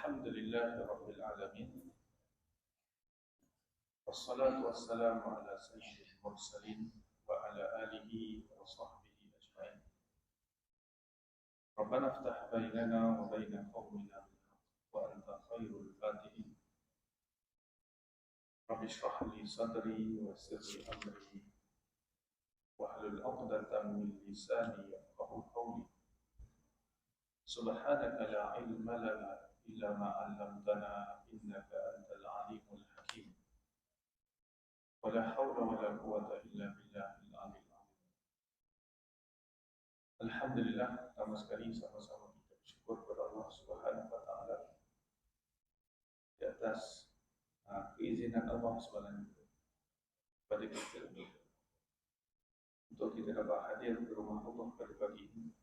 الحمد لله رب العالمين، والصلاة والسلام على سيد المرسلين وعلى آله وصحبه أجمعين. ربنا افتح بيننا وبين قومنا بالحق وأنت خير الفاتحين. رب اشرح لي صدري ويسر لي أمري واحلل عقدة من لساني يفقهوا قولي. سبحانك لا علم لنا إلا ما علمتنا إنك أنت العليم الحكيم. ولا حول ولا قوة إلا بالله العلي العظيم. Alhamdulillah, pertama sekali sama-sama kita bersyukur kepada Allah Subhanahu wa taala di atas keizinan Allah Subhanahu kepada kita untuk kita dapat hadir di rumah Allah pada pagi ini.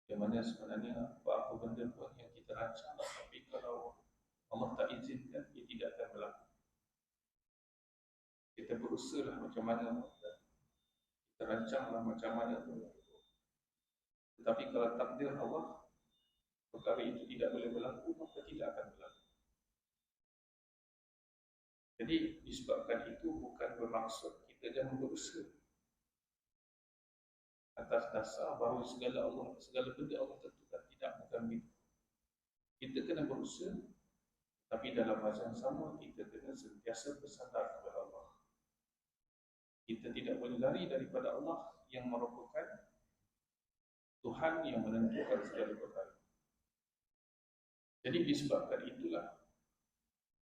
Yang mana sebenarnya apa-apa benda pun yang kita rancang, tapi kalau Allah tak izinkan, ia tidak akan berlaku. Kita berusaha macam mana, kita rancanglah macam mana pun. Tetapi kalau takdir Allah, perkara itu tidak boleh berlaku, maka tidak akan berlaku. Jadi disebabkan itu bukan bermaksud kita jangan berusaha atas dasar bahawa segala benda Allah tentukan. Tidak, bukan begitu. Kita kena berusaha, tapi dalam masa yang sama kita kena sentiasa bersandar kepada Allah. Kita tidak boleh lari daripada Allah yang merupakan Tuhan yang menentukan segala perkara. Jadi disebabkan itulah,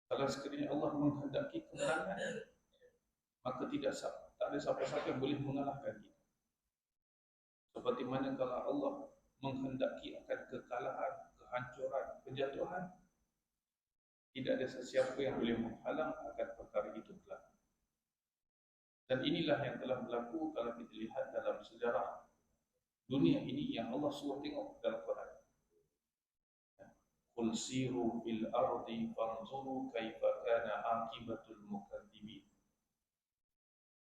kalau sekiranya Allah menghendaki kemenangan, maka tak ada siapa-siapa yang boleh mengalahkan kita. Seperti mana kalau Allah menghendaki akan kekalahan, kehancuran, kejatuhan, tidak ada sesiapa yang boleh menghalang akan perkara itu berlaku. Dan inilah yang telah berlaku kalau kita lihat dalam sejarah dunia ini yang Allah suruh tengok dalam Quran. Qul siru fil ardi fanzuru kaifa kana aqibatul mukadzibin.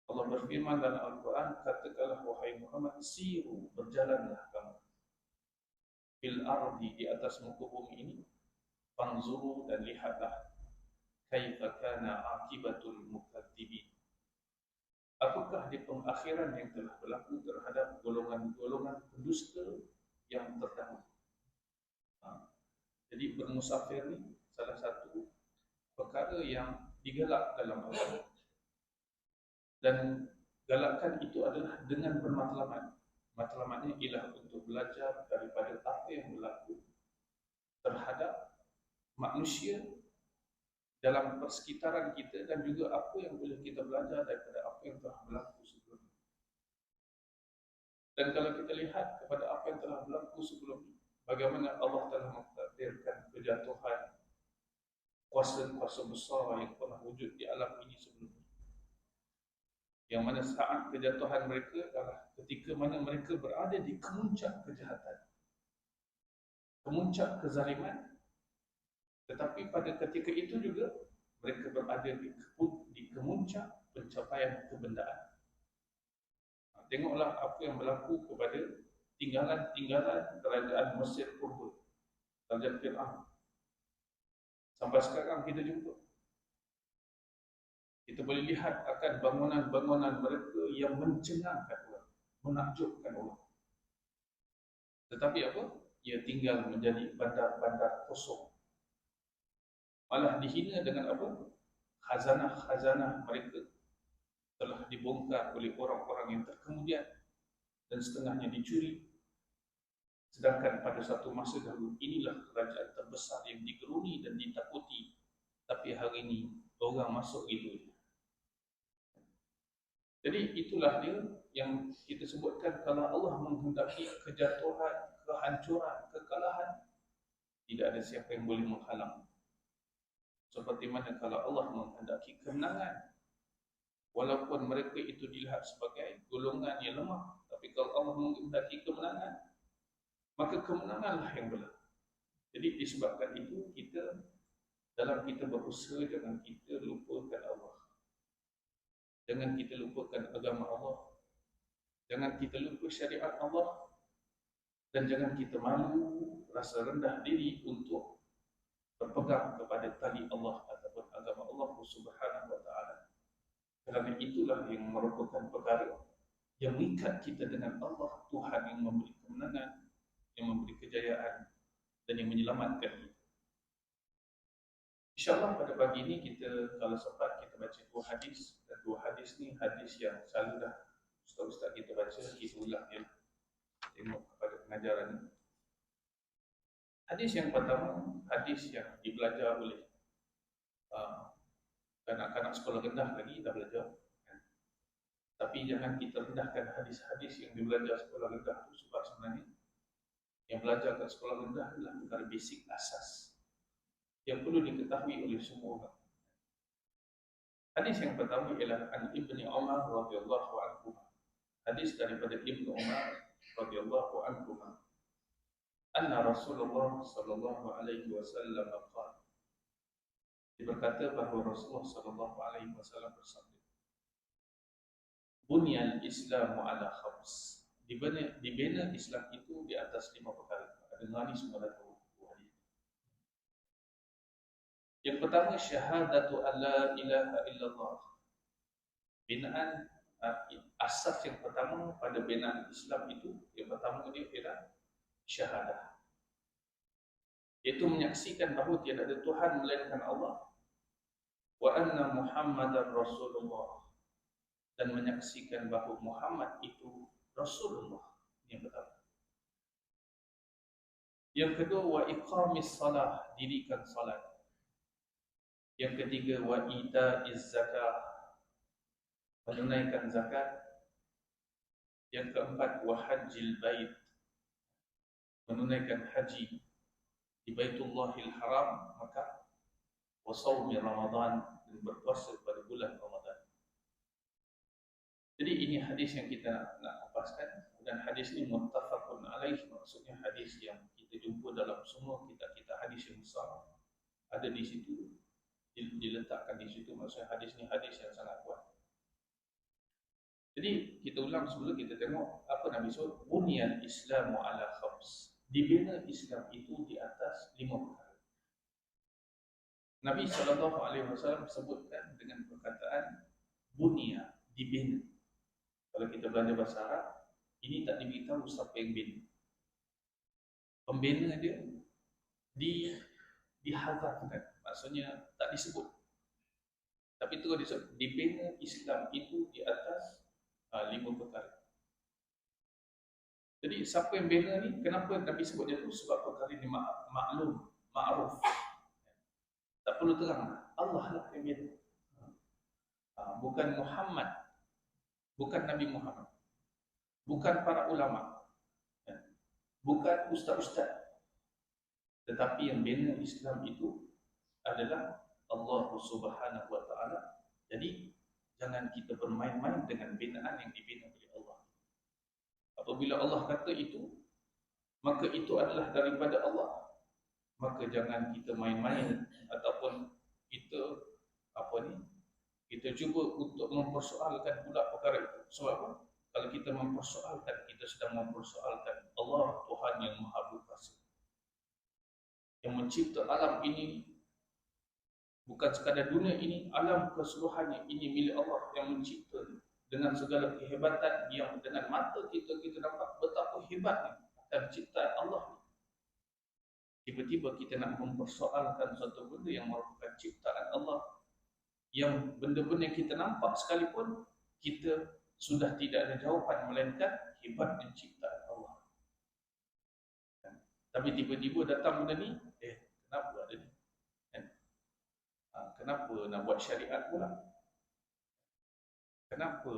Allah berfirman dalam Al-Quran, katakanlah wahai Muhammad, siru, berjalanlah kamu fil ardi, di atas muka bumi ini, fanzuru, dan lihatlah kaifa kana aqibatul mukadzibin. Apakah di pengakhiran yang telah berlaku terhadap golongan-golongan pendusta yang terdahulu. Jadi bermusafir ni salah satu perkara yang digalak dalam agama. Dan galakan itu adalah dengan bermatlamat. Matlamatnya ialah untuk belajar daripada apa yang berlaku terhadap manusia dalam persekitaran kita, dan juga apa yang boleh kita belajar daripada apa yang telah berlaku sebelum ini. Dan kalau kita lihat kepada apa yang telah berlaku sebelum ini, bagaimana Allah telah mentakdirkan kejatuhan kuasa-kuasa besar yang pernah wujud di alam ini sebelum ini. Yang mana saat kejatuhan mereka adalah ketika mana mereka berada di kemuncak kejahatan, kemuncak kezaliman. Tetapi pada ketika itu juga mereka berada di kemuncak pencapaian kebendaan. Tengoklah apa yang berlaku kepada tinggalan-tinggalan kerajaan Mesir purba, kerajaan Fir'aun. Sampai sekarang kita jumpa. Kita boleh lihat akan bangunan-bangunan mereka yang mencengangkan orang, menakjubkan orang. Tetapi apa? Ia tinggal menjadi bandar-bandar kosong. Malah dihina dengan apa? Khazanah-khazanah mereka telah dibongkar oleh orang-orang yang terkemudian dan setengahnya dicuri. Sedangkan pada satu masa dahulu, inilah kerajaan terbesar yang digeruni dan ditakuti. Tapi hari ini orang masuk itu. Jadi itulah dia yang kita sebutkan, kalau Allah menghendaki kejatuhan, kehancuran, kekalahan, tidak ada siapa yang boleh menghalang. Seperti mana kalau Allah menghendaki kemenangan, walaupun mereka itu dilihat sebagai golongan yang lemah, tapi kalau Allah menghendaki kemenangan, maka kemenanganlah yang berlaku. Jadi disebabkan itu dalam kita berusaha, jangan kita lupakan Allah, jangan kita lupakan agama Allah, jangan kita lupa syariat Allah, dan jangan kita malu, rasa rendah diri untuk berpegang kepada tali Allah ataupun agama Allah Subhanahu wa taala. Kerana itulah yang merupakan perkara yang mengikat kita dengan Allah, Tuhan yang memberi kemenangan, yang memberi kejayaan dan yang menyelamatkan kita. InsyaAllah pada pagi ini kita, kalau sempat, kita baca dua hadis. Dan dua hadis ni hadis yang selalu dah ustaz-ustaz kita baca, kita ulang ya. Tengok kepada pengajaran. Hadis yang pertama, hadis yang dibelajar oleh kanak-kanak sekolah rendah lagi dah belajar. Tapi jangan kita rendahkan hadis-hadis yang dibelajar sekolah rendah itu, sebab sebenarnya yang belajar kat sekolah rendah adalah perkara basic asas yang perlu diketahui oleh semua orang. Hadis yang pertama ialah an Ibni Umar radhiyallahu anhu. Hadis daripada Ibnu Umar radhiyallahu anhu. Anna Rasulullah sallallahu alaihi wasallam qala. Berkata bahawa Rasulullah sallallahu alaihi wasallam bersabda, Bunyal Islamu ala khams. Dibina Islam itu di atas 5 perkara. Dengar ni semua dah tahu. Yang pertama, syahadatu alla ilaha illallah. Binaan asas yang pertama pada binaan Islam itu, yang pertama dia ialah syahadah. Iaitu menyaksikan bahawa tiada ada Tuhan melainkan Allah, wa anna Muhammadar Rasulullah, dan menyaksikan bahawa Muhammad itu Rasulullah. Yang pertama. Yang kedua, wa iqamis salah, dirikan salat. Yang ketiga, wa ita'iz zakah, menunaikan zakat. Yang keempat, wa hajjil bait, menunaikan haji di Baitullahil Haram, Makkah. Wa shaumi Ramadan, dan berpuasa pada bulan Ramadan. Jadi ini hadis yang kita nak kupaskan, dan hadis ini muttafaqun alaih, maksudnya hadis yang kita jumpa dalam semua kitab-kitab hadis yang besar ada di situ, diletakkan di situ. Maksudnya hadis ni hadis yang sangat kuat. Jadi kita ulang semula, kita tengok apa Nabi sebut, Bunyal Islamu ala khams. Dibina Islam itu di atas 5 perkara. Nabi SAW sebutkan dengan perkataan bunya, dibina. Kalau kita belajar bahasa Arab, ini tak diberitahu siapa yang bina. Pembina dia dihazafkan, maksudnya tak disebut. Tapi itu disebut, dibina Islam itu di atas 5 perkara. Jadi siapa yang bina ni, kenapa Nabi sebut dia tu? Sebab perkara ni maklum, ma'ruf. Tak perlu terang, Allah lah yang bina. Bukan Muhammad, bukan Nabi Muhammad, bukan para ulama, bukan ustaz-ustaz. Tetapi yang bina Islam itu adalah Allah Subhanahu wa taala. Jadi jangan kita bermain-main dengan binaan yang dibina oleh Allah. Apabila Allah kata itu, maka itu adalah daripada Allah. Maka jangan kita main-main ataupun kita kita cuba untuk mempersoalkan pula perkara itu. Sebab apa? Kalau kita mempersoalkan, kita sedang mempersoalkan Allah, Tuhan yang Maha Berkuasa, yang mencipta alam ini. Bukan sekadar dunia ini, alam keseluruhannya ini milik Allah yang mencipta dengan segala kehebatan yang dengan mata kita nampak betapa hebatnya penciptaan Allah. Tiba-tiba kita nak mempersoalkan satu benda yang merupakan ciptaan Allah, yang benda-benda yang kita nampak sekalipun kita sudah tidak ada jawapan melainkan hebatnya ciptaan Allah. Tapi tiba-tiba datang benda ni, kenapa ada ni? Kenapa nak buat syariat pula? Kenapa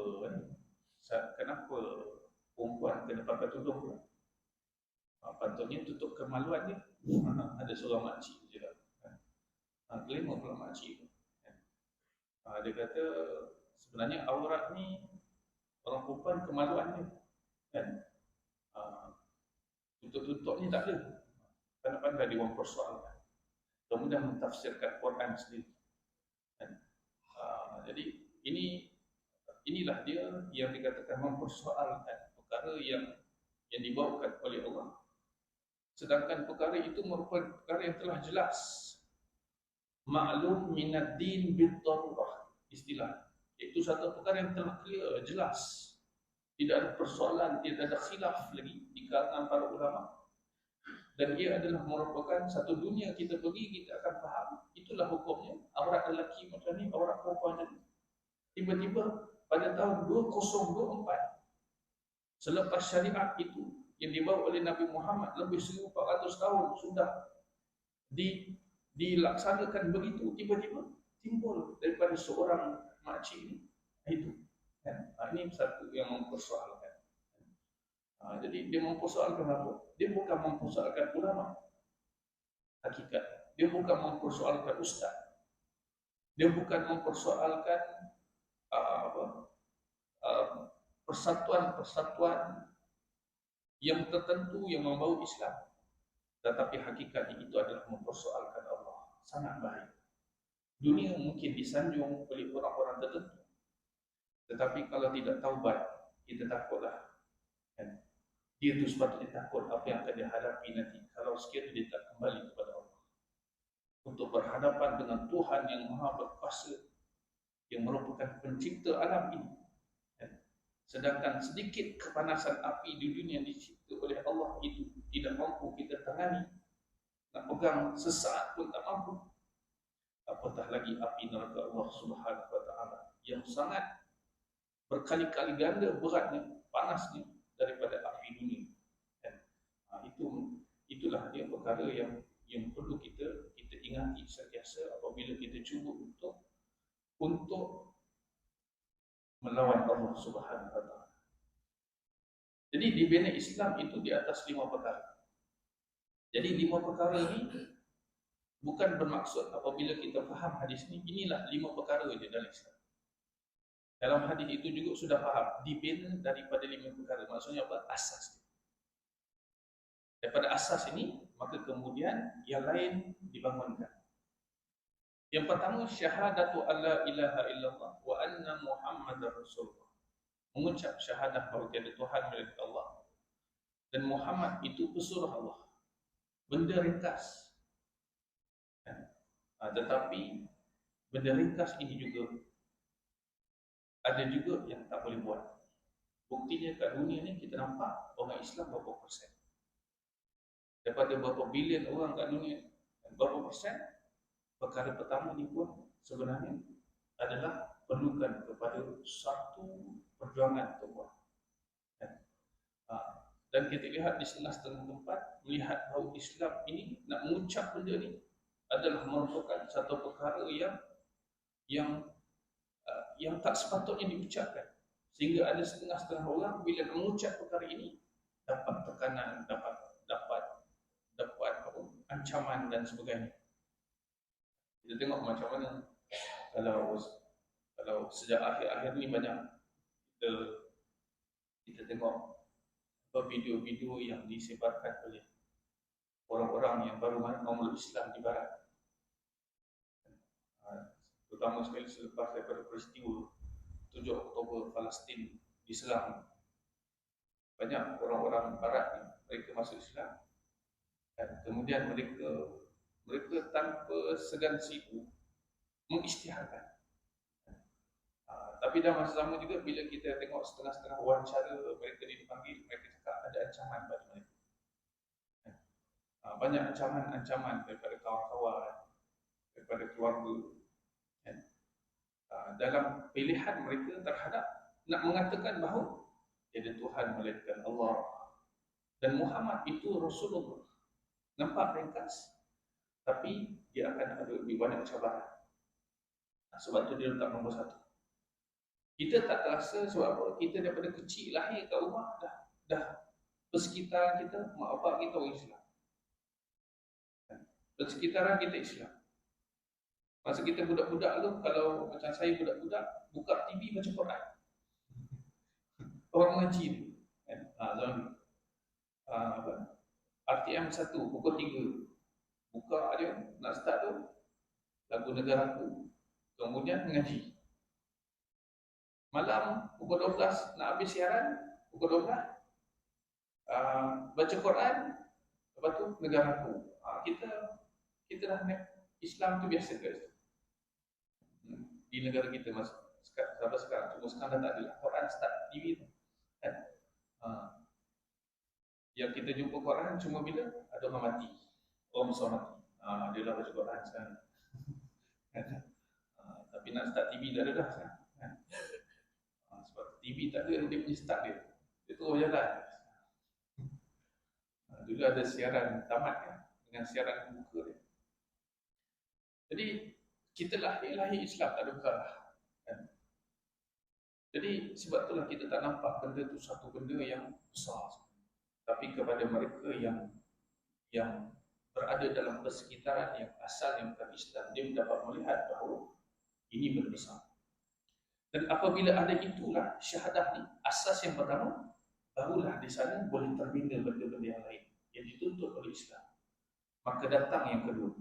perempuan kena pakai tudung pula? Patutnya tutup kemaluan dia. Ada seorang makcik je lah. Kelima pula makcik tu. Dia kata sebenarnya aurat ni orang perempuan kemaluan dia. Kan? Tutup-tutup ni tak ada. Pandai-pandai dia orang persoalkan. Kemudian mentafsirkan Quran sendiri. Jadi inilah dia yang dikatakan mempersoalkan perkara yang dibawakan oleh Allah. Sedangkan perkara itu merupakan perkara yang telah jelas Ma'lum minad din bid-darurah, istilah. Itu satu perkara yang telah clear, jelas. Tidak ada persoalan, tidak ada khilaf lagi di kalangan para ulama. Dan ia adalah merupakan satu dunia kita pergi, kita akan faham. Itulah hukumnya. Aurat lelaki macam ni, aurat perempuan macam ni. Tiba-tiba pada tahun 2024, selepas syariat itu yang dibawa oleh Nabi Muhammad lebih 1400 tahun sudah dilaksanakan begitu, tiba-tiba timbul daripada seorang makcik ini itu kan? Ini satu yang mempersoalkan. Jadi dia mempersoalkan apa? Dia bukan mempersoalkan ulama hakikat, dia bukan mempersoalkan ustaz, dia bukan mempersoalkan persatuan-persatuan yang tertentu yang membawa Islam, tetapi hakikatnya itu adalah mempersoalkan Allah. Sangat baik. Dunia mungkin disanjung oleh orang-orang tertentu, tetapi kalau tidak taubat, kita takutlah kan? Dia itu sepatutnya takut apa yang akan dihadapi nanti kalau sekiranya dia tak kembali kepada Allah untuk berhadapan dengan Tuhan yang Maha Berkuasa, yang merupakan pencipta alam ini. Sedangkan sedikit kepanasan api di dunia yang dicipta oleh Allah itu tidak mampu kita tangani, nak pegang sesaat pun tak mampu, apatah lagi api neraka Allah Subhanahu wa taala yang sangat berkali-kali ganda beratnya, panasnya daripada api dunia. Itulah dia perkara yang perlu kita ingati sentiasa apabila kita cuba untuk melawan Allah Subhanahu wa taala. Jadi dibina Islam itu di atas 5 perkara. Jadi 5 perkara ini bukan bermaksud apabila kita faham hadis ini, inilah 5 perkara saja dalam Islam. Dalam hadis itu juga sudah faham, dibina daripada 5 perkara. Maksudnya apa? Asas. Daripada asas ini, maka kemudian yang lain dibangunkan. Yang pertama, syahadatu alla ilaha illallah wa anna Muhammadar Rasulullah. Mengucap syahadah bahawa tiada Tuhan melainkan Allah dan Muhammad itu pesuruh Allah. Benda ringkas. Tetapi benda ringkas ini juga ada juga yang tak boleh buat. Buktinya kat dunia ni kita nampak orang Islam berapa persen. Daripada berapa bilion orang kat dunia, berapa persen? Perkara pertama ni pun sebenarnya adalah perlukan kepada satu perjuangan tuan. Dan kita lihat di setengah tempat, melihat bahawa Islam ini nak mengucap benda ni adalah merupakan satu perkara yang tak sepatutnya diucapkan, sehingga ada setengah orang bila mengucap perkara ini dapat tekanan, dapat ancaman dan sebagainya. Kita tengok macam mana kalau sejak akhir-akhir ni banyak kita tengok video-video yang disebarkan oleh orang-orang yang baru memeluk Islam di Barat, terutama sekali selepas daripada peristiwa 7 Oktober Palestin diserang. Banyak orang-orang Barat ni, mereka masuk Islam dan kemudian mereka tanpa segan siku mengisytiharkan. Tapi dalam masa sama juga bila kita tengok setengah-setengah wawancara mereka dipanggil, mereka cakap ada ancaman pada mereka. Banyak ancaman daripada kawan-kawan, daripada keluarga. Dalam pilihan mereka terhadap nak mengatakan bahawa tiada Tuhan melainkan Allah dan Muhammad itu Rasulullah. Nampak ringkas, tapi dia akan ada lebih banyak cabaran. Sebab itu dia letak nombor 1. Kita tak terasa sebab apa? Kita daripada kecil lahir kat rumah dah persekitaran kita, mak bapak kita orang Islam. Persekitaran kita Islam. Masa kita budak-budak tu, kalau macam saya budak-budak, buka TV baca Quran. Orang mengaji tu. Zaman RTM 1, pukul 3. Buka dia, nak start tu, lagu negaraku. Kemudian mengaji. Malam, pukul 12, nak habis siaran, pukul 12. Baca Quran, lepas tu negaraku. Kita dah Islam tu biasa guys. Di negara kita sampai sekarang, cuma sekarang dah tak ada lah. Quran start TV tu kan. Yang kita jumpa Quran cuma bila ada orang mati, orang besar mati. Dia dah baca Quran sekarang. Tapi nak start TV dah ada dah sekarang. Sebab TV tak ada, dia punya start dia. Dia terus jalan. Dulu ada siaran tamat kan, dengan siaran buka dia. Jadi kita lahir Islam tak ada perkara kan? Jadi sebab itulah kita tak nampak benda tu satu benda yang besar. Tapi kepada mereka yang berada dalam persekitaran yang asal yang bukan Islam, dia dapat melihat bahawa ini benda besar. Dan apabila ada itulah syahadah ni, asas yang pertama, barulah di sana boleh terbina benda-benda yang lain yang dituntut oleh Islam. Maka datang yang kedua.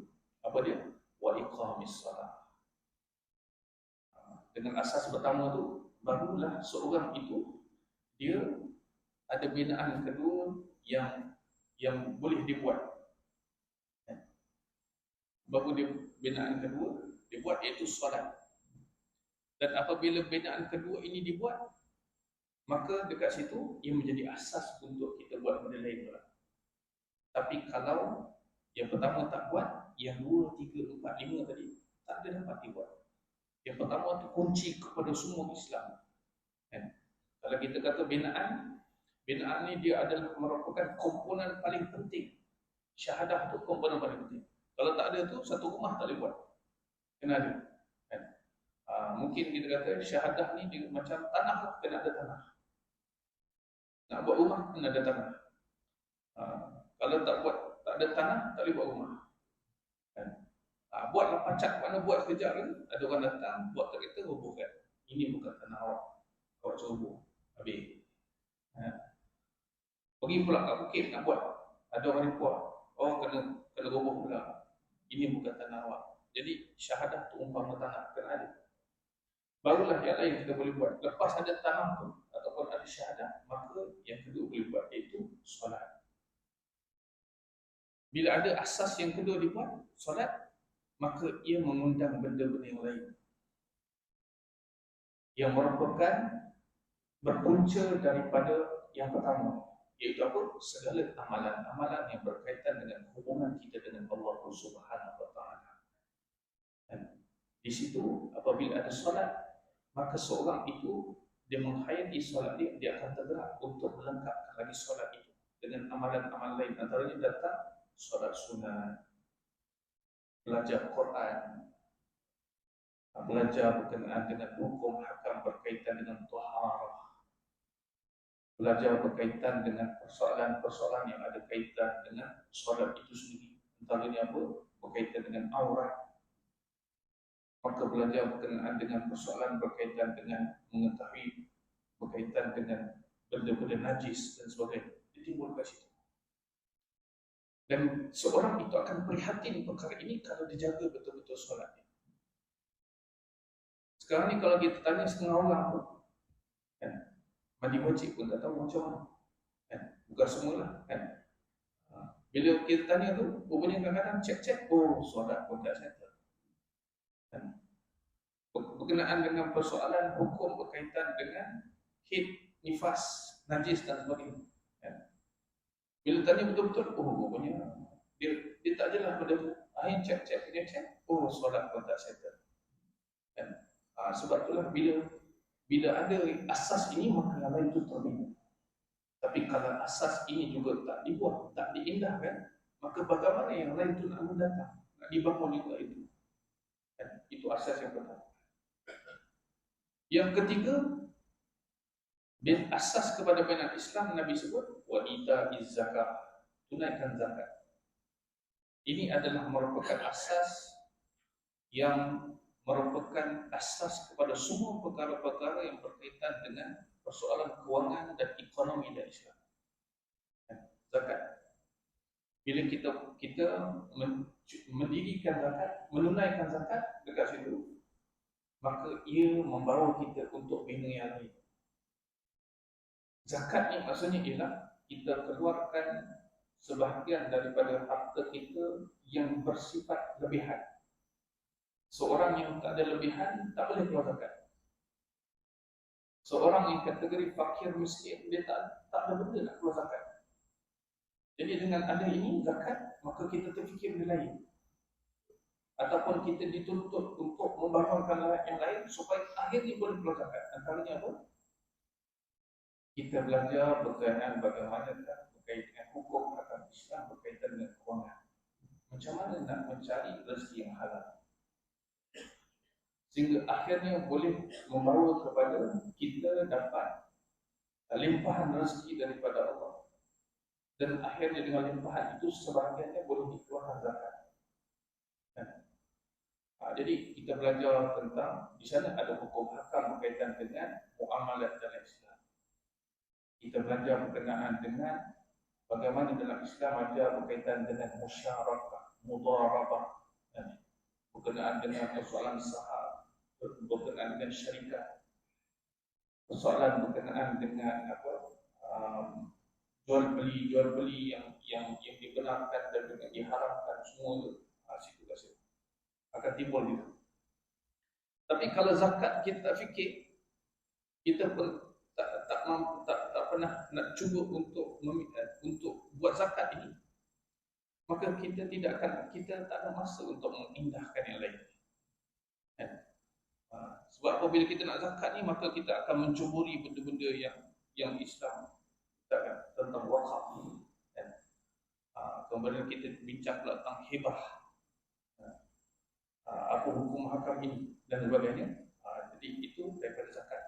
Apa dia? Wa iqamis salat. Dengan asas pertama tu, barulah seorang itu dia ada binaan kedua yang boleh dibuat. Baru dia binaan kedua dibuat, iaitu solat. Dan apabila binaan kedua ini dibuat, maka dekat situ ia menjadi asas untuk kita buat benda lain pula. Tapi kalau yang pertama tak buat, yang 2, 3, 4, 5 tadi tak ada dapat dibuat. Yang pertama tu kunci kepada semua Islam. Kalau kita kata binaan ni dia adalah merupakan komponen paling penting. Syahadah tu komponen paling penting. Kalau tak ada tu, satu rumah tak boleh buat. Kena ada. Mungkin kita kata syahadah ni dia macam tanah lah, kena ada tanah. Nak buat rumah, kena ada tanah. Kalau tak ada tanah, tak boleh buat rumah. Buatlah pacak, mana buat sekejap kan, ada orang datang, buat kereta, robohkan. Ini bukan tanah awak. Awak roboh. Habis. Pergi pula kat bukit nak buat. Ada orang yang buat. Kena roboh pula. Ini bukan tanah awak. Jadi syahadah tu umpama tanah, kena ada. Barulah yang lain kita boleh buat. Lepas ada tanah tu ataupun ada syahadah, maka yang kedua boleh buat, iaitu solat. Bila ada asas yang kedua dibuat, solat, maka ia mengundang benda-benda yang lain yang merupakan berpunca daripada yang pertama, iaitu apa? Segala amalan-amalan yang berkaitan dengan hubungan kita dengan Allah Subhanahu wa taala. Dan di situ apabila ada solat, maka seorang itu dia menghayati solat dia akan tergerak untuk melengkapkan lagi solat itu dengan amalan-amalan lain. Antaranya datang solat sunat, belajar Quran, belajar berkenaan dengan hukum hakam berkaitan dengan taharah, belajar berkaitan dengan persoalan-persoalan yang ada kaitan dengan solat itu sendiri. Antaranya apa? Berkaitan dengan aurat. Maka belajar berkenaan dengan persoalan berkaitan dengan mengetahui berkaitan dengan benda-benda najis dan sebagainya. Dia timbul kat situ. Dan seorang itu akan prihatin perkara ini kalau dijaga betul-betul solatnya. Sekarang ni kalau kita tanya setengah orang pun, kan, mandi wajib pun tak tahu macam mana. Kan? Bukan semualah. Kan? Bila kita tanya tu, rupanya kadang-kadang cek-cek, solat pun tak settle. Kan? Berkenaan dengan persoalan hukum berkaitan dengan haid, nifas, najis dan sebagainya. Kan? Bila tanya betul-betul, rupanya dia tak jelas pada tu. Akhirnya cek-cek, dia cek, solat pun tak settle. Kan? Sebab itulah bila ada asas ini, maka yang lain itu terbina. Tapi kalau asas ini juga tak dibuat, tak diindahkan, maka bagaimana yang lain itu nak mendatang, nak dibangun juga itu. Dan itu asas yang pertama. Yang ketiga, asas kepada binaan Islam, Nabi sebut wa ita'iz zakat, tunaikan zakat. Ini adalah merupakan asas yang merupakan asas kepada semua perkara-perkara yang berkaitan dengan persoalan kewangan dan ekonomi dari Islam. Zakat. Bila kita mendirikan zakat, menunaikan zakat dekat situ, maka ia membawa kita untuk bina yang lain. Zakat ni maksudnya ialah kita keluarkan sebahagian daripada harta kita yang bersifat lebihan. Seorang yang tak ada lebihan tak boleh keluar zakat. Seorang yang kategori fakir miskin, dia tak ada benda nak keluar zakat. Jadi dengan ada ini zakat, maka kita terfikir benda lain. Ataupun kita dituntut untuk membangunkan yang lain supaya akhirnya boleh keluar zakat. Antaranya apa? Kita belajar berkenaan bagaimana berkaitan dengan hukum agama Islam berkaitan dengan kewangan. Macam mana nak mencari rezeki yang halal. Sehingga akhirnya boleh membawa kepada kita dapat limpahan rezeki daripada Allah. Dan akhirnya dengan limpahan itu sebahagiannya boleh dikeluarkan zakat. Jadi kita belajar tentang di sana ada hukum hakam berkaitan dengan muamalat dalam Islam. Kita belajar berkenaan dengan bagaimana dalam Islam ada berkaitan dengan musyarakah, mudharabah, berkenaan dengan persoalan saham, berkenaan dengan syarikat, persoalan berkenaan dengan jual beli yang dibenarkan dan juga diharamkan, semua itu situ akan timbul gitu. Tapi kalau zakat kita fikir, kita pun tak pernah nak cuba untuk buat zakat ini, maka kita tak ada masa untuk mengindahkan yang lain. Sebab apabila kita nak zakat ni, maka kita akan mencuburi benda-benda yang Islam katakan tentang wakaf. Kemudian kita bincang pula tentang hibah, apa hukum hakam ini dan sebagainya. Jadi itu daripada zakat.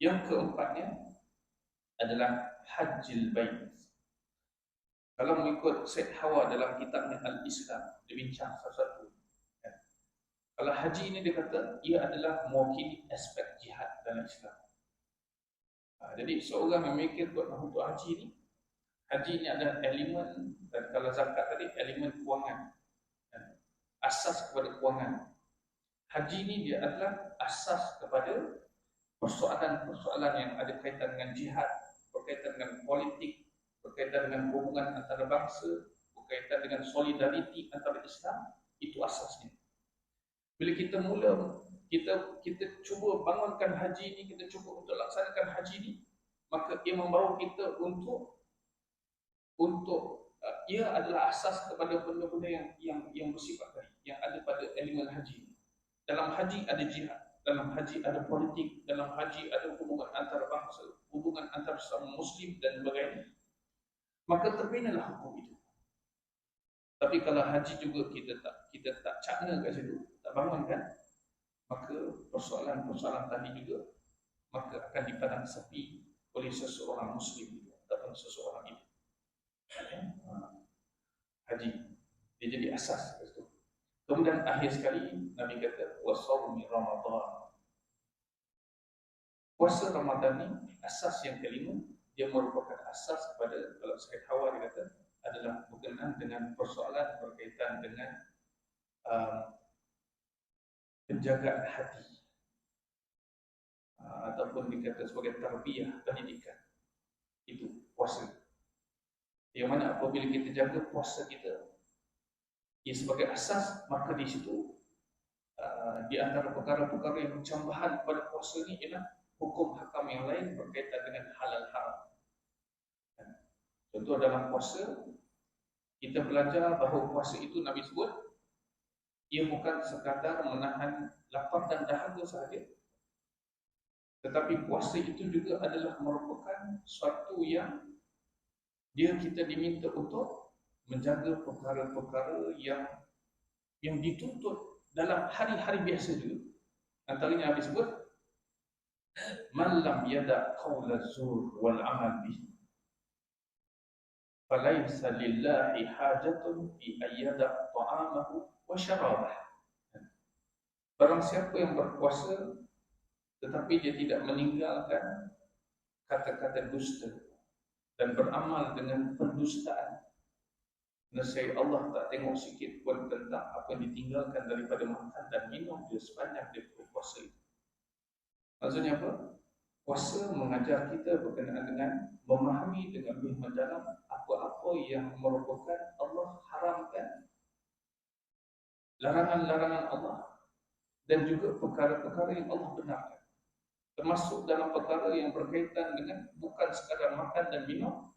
Yang keempatnya adalah hajjil bait. Kalau mengikut Syed Hawa dalam kitabnya Al-Islam, dia bincang satu-satu. Kalau haji ini dia kata ia adalah mewakili aspek jihad dalam Islam. Jadi seorang yang memikir untuk haji ini adalah elemen, dan kalau zakat tadi elemen kewangan, asas kepada kewangan. Haji ini dia adalah asas kepada persoalan-persoalan yang ada kaitan dengan jihad, berkaitan dengan politik, berkaitan dengan hubungan antara bangsa, berkaitan dengan solidariti antara Islam. Itu asasnya. Bila kita mula, kita cuba bangunkan haji ini, kita cuba untuk laksanakan haji ini, maka ia membawa kita untuk ia adalah asas kepada benda-benda yang bersifat tadi, yang ada pada elemen haji. Dalam haji ada jihad, dalam haji ada politik, dalam haji ada hubungan antara bangsa, hubungan antara sesama muslim dan sebagainya. Maka terbinalah hukum itu. Tapi kalau haji juga kita tak cakna kat situ, tak bangunkan, maka persoalan-persoalan tadi juga maka akan dipandang sepi oleh seseorang muslim ataupun seseorang ini. Haji dia jadi asas itu. Kemudian akhir sekali Nabi kata wasawmi Ramadan. Puasa Ramadan ni asas yang kelima, dia merupakan asas kepada, kalau Syed Hawa dia kata, adalah berkenaan dengan persoalan berkaitan dengan penjagaan hati, ataupun dikata sebagai tarbiyah pendidikan. Itu puasa. Yang mana apabila kita jaga puasa kita ia sebagai asas, maka di situ di antara perkara-perkara yang mencambahan pada puasa ni ialah hukum hakam yang lain berkaitan dengan halal haram. Contoh dalam puasa, kita belajar bahawa puasa itu Nabi sebut ia bukan sekadar menahan lapar dan dahaga sahaja, tetapi puasa itu juga adalah merupakan suatu yang kita diminta untuk menjaga perkara-perkara yang dituntut dalam hari-hari biasa juga. Antaranya Nabi sebut man lam yada qawla zur wal amal bihi falaysa lillahi hajatun fi ayyada ta'amahu wa syarabah. Barang siapa yang berpuasa tetapi dia tidak meninggalkan kata-kata dusta dan beramal dengan pendustaan, nescaya Allah tak tengok sikit pun tentang apa yang ditinggalkan daripada makan dan minum dia sepanjang dia berpuasa itu. Maksudnya apa? Puasa mengajar kita berkenaan dengan memahami dengan lebih mendalam apa-apa yang merupakan Allah haramkan larangan-larangan Allah dan juga perkara-perkara yang Allah benarkan. Termasuk dalam perkara yang berkaitan dengan bukan sekadar makan dan minum,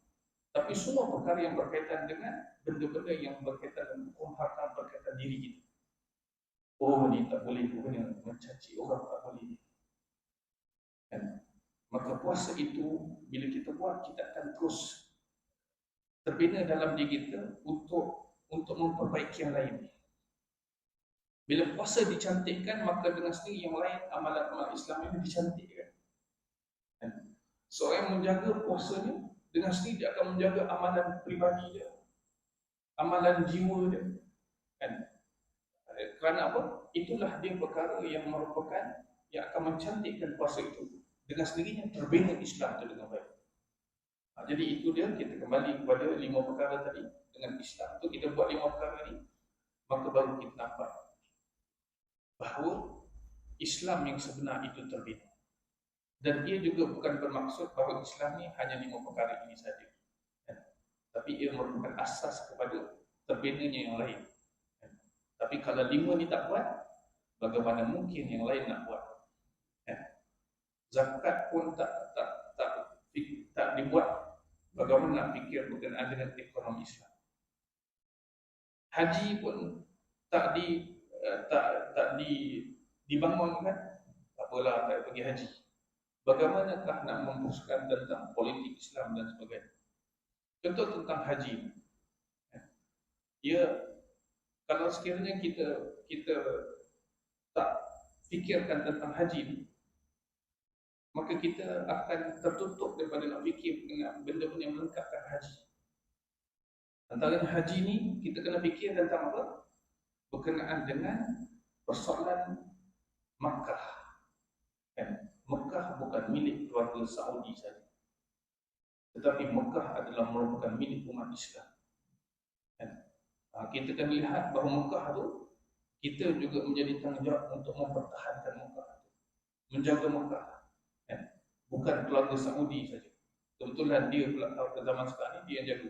tapi semua perkara yang berkaitan dengan benda-benda yang berkaitan dengan hukum hakam berkaitan diri kita. Oh, ni tak boleh, mencaci orang tak boleh. Kan? Maka puasa itu bila kita buat, kita akan terus terbina dalam diri kita untuk memperbaiki yang lain. Bila puasa dicantikkan, maka dengan sendiri yang lain amalan-amalan Islam ini dicantikkan. Seorang yang menjaga puasanya, dengan sendiri dia akan menjaga amalan pribadi dia, amalan jiwa dia. Kan? Kerana apa? Itulah dia perkara yang merupakan yang akan mencantikkan puasa itu. Dengan sendirinya terbina Islam itu dengan baik. Jadi itu dia, kita kembali kepada 5 perkara tadi. Dengan Islam itu kita buat 5 perkara ni, maka baru kita nampak bahawa Islam yang sebenar itu terbina. Dan ia juga bukan bermaksud bahawa Islam ni hanya 5 perkara ini saja. Tapi ia merupakan asas kepada terbinanya yang lain. Tapi kalau 5 ni tak buat, bagaimana mungkin yang lain nak buat? Zakat pun tak dibuat, bagaimana nak fikir berkenaan dengan ekonomi Islam? Haji pun tak dibangunkan, tak apalah, tak pergi haji. Bagaimanakah nak memutuskan tentang politik Islam dan sebagainya? Contoh tentang haji. Ya, kalau sekiranya kita tak fikirkan tentang haji ni, maka kita akan tertutup daripada nak fikir dengan benda-benda yang melengkapkan haji. Antara haji ni, kita kena fikir tentang apa? Berkenaan dengan persoalan Makkah. Makkah bukan milik keluarga Saudi saja, tetapi Makkah adalah merupakan milik umat Islam. Kita akan lihat bahawa Makkah tu, kita juga menjadi tanggungjawab untuk mempertahankan Makkah, menjaga Makkah. Bukan keluarga Saudi saja. Kebetulan dia pula ke zaman sekarang ni dia jaga.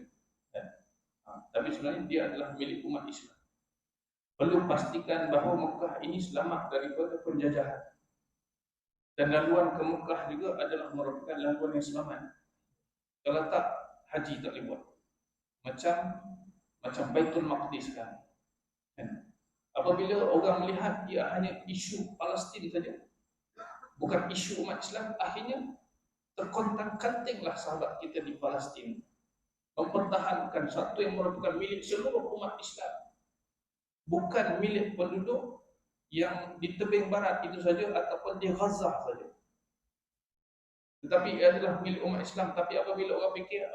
Tapi sebenarnya dia adalah milik umat Islam. Perlu pastikan bahawa Makkah ini selamat daripada penjajahan. Dan laluan ke Makkah juga adalah merupakan laluan yang selamat. Kalau tak, haji tak boleh buat. Macam Baitul Maqdis kan. Apabila orang melihat dia hanya isu Palestin saja, bukan isu umat Islam, akhirnya terkontang-kantinglah sahabat kita di Palestin mempertahankan satu yang merupakan milik seluruh umat Islam, bukan milik penduduk yang di tebing barat itu saja ataupun di Gaza saja, tetapi ia adalah milik umat Islam. Tapi apabila orang fikir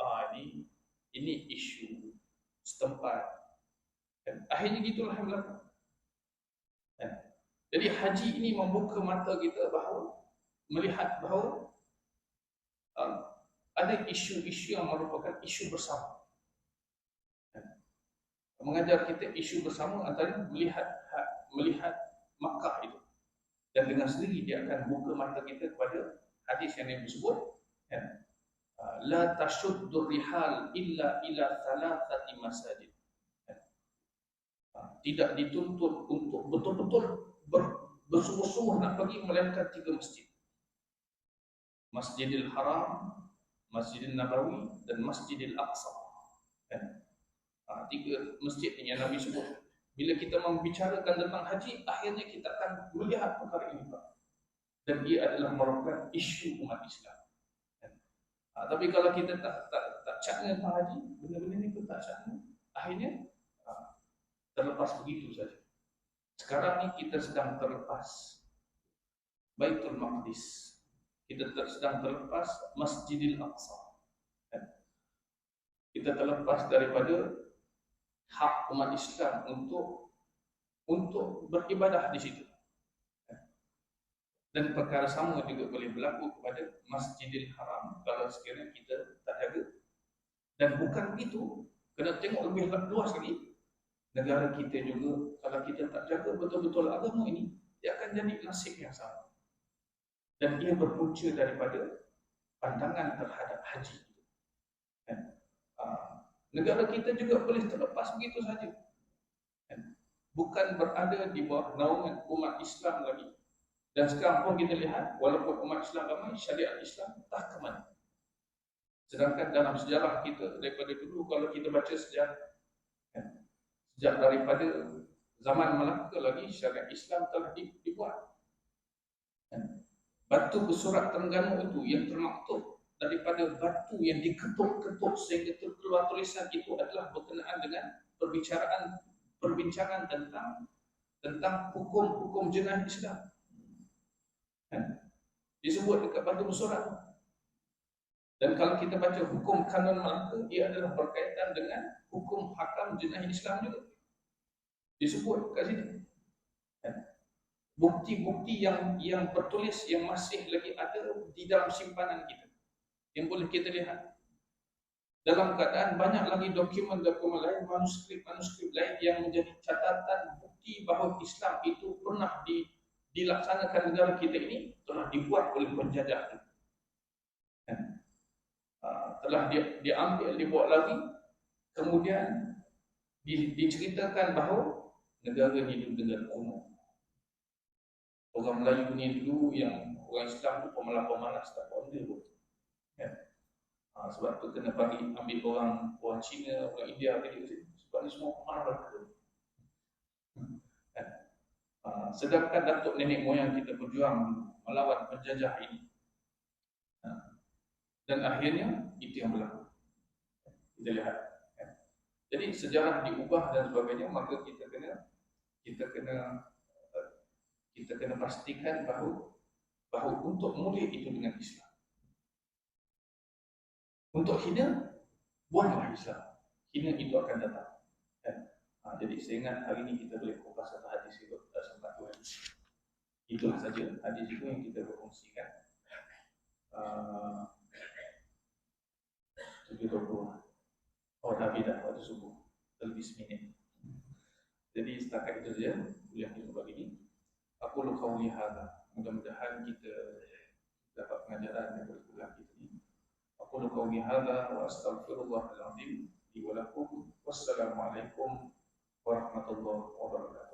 ini isu setempat, akhirnya gitulah yang berlaku. Jadi haji ini membuka mata kita bahawa melihat bahawa ada isu-isu yang merupakan isu bersama. Mengajar kita isu bersama antara melihat Makkah itu. Dan dengan sendiri dia akan buka mata kita kepada hadis yang Nabi sebut, la tashuddur rihal illa ila thalathati masajid. Tidak dituntut untuk betul-betul bersungguh-sungguh nak pergi melainkan 3 masjid. Masjidil Haram, Masjidil Nabawi dan Masjidil Aqsa. 3 masjid yang Nabi sebut. Bila kita membicarakan tentang haji, akhirnya kita akan melihat perkara ini, Pak. Dan ia adalah merupakan isu umat Islam. Tapi kalau kita tak cakna tentang haji, benda-benda ni pun tak cakna, akhirnya terlepas begitu saja. Sekarang ni kita sedang terlepas Baitul Maqdis. Kita sedang terlepas Masjidil Aqsa. Kita terlepas daripada hak umat Islam untuk beribadah di situ. Dan perkara sama juga boleh berlaku kepada Masjidil Haram kalau sekiranya kita tak jaga. Dan bukan begitu, kena tengok lebih luas lagi. Negara kita juga, kalau kita tak jaga betul-betul agama ini, dia akan jadi nasib yang sama. Dan ia berpunca daripada pandangan terhadap haji. Negara kita juga boleh terlepas begitu saja. bukan berada di bawah naungan umat Islam lagi. Dan sekarang pun kita lihat, walaupun umat Islam ramai, syariat Islam tak ke mana. Sedangkan dalam sejarah kita daripada dulu, kalau kita baca sejarah, sejak daripada zaman Melaka lagi, syariat Islam telah dibuat. Batu bersurat Terengganu itu yang termaktub daripada batu yang diketuk-ketuk sehingga terkeluar tulisan itu adalah berkenaan dengan perbincangan tentang hukum-hukum jenayah Islam. Disebut dekat batu bersurat. Dan kalau kita baca hukum kanon Melaka, ia adalah berkaitan dengan hukum hakam jenayah Islam juga. Disebut kat sini. Bukti-bukti yang tertulis yang masih lagi ada di dalam simpanan kita, yang boleh kita lihat. Dalam keadaan banyak lagi dokumen-dokumen lain, manuskrip-manuskrip lain yang menjadi catatan bukti bahawa Islam itu pernah dilaksanakan negara kita ini, telah dibuat oleh penjajah. Telah diambil, dibawa lagi, kemudian diceritakan bahawa negara ini negara kuno. Orang Melayu ni dulu yang orang Islam tu pemalas-pemalas tak pandai pun. Sebab tu kena ambil orang Cina, orang India ke sini. Sebab ni semua pemalas tu. Sedangkan datuk nenek moyang kita berjuang melawan penjajah ini. Dan akhirnya itu yang berlaku. Kita lihat. Jadi sejarah diubah dan sebagainya, maka kita kena pastikan bahawa untuk mulia itu dengan Islam. Untuk hina, buanglah Islam. Hina itu akan datang. Jadi saya ingat hari ini kita boleh kupas satu hadis itu, sempat dua hadis. Itulah saja hadis itu yang kita berkongsikan. 7.20. Oh, Nabi dah waktu subuh. Lebih seminit. Jadi setakat itu saja kuliah kita pagi ini. Aku qawli hadza. Mudah-mudahan kita dapat pengajaran daripada kuliah kita ini. Aku qawli hadza wa astaghfirullahal azim li wa lakum. Wassalamualaikum warahmatullahi wabarakatuh.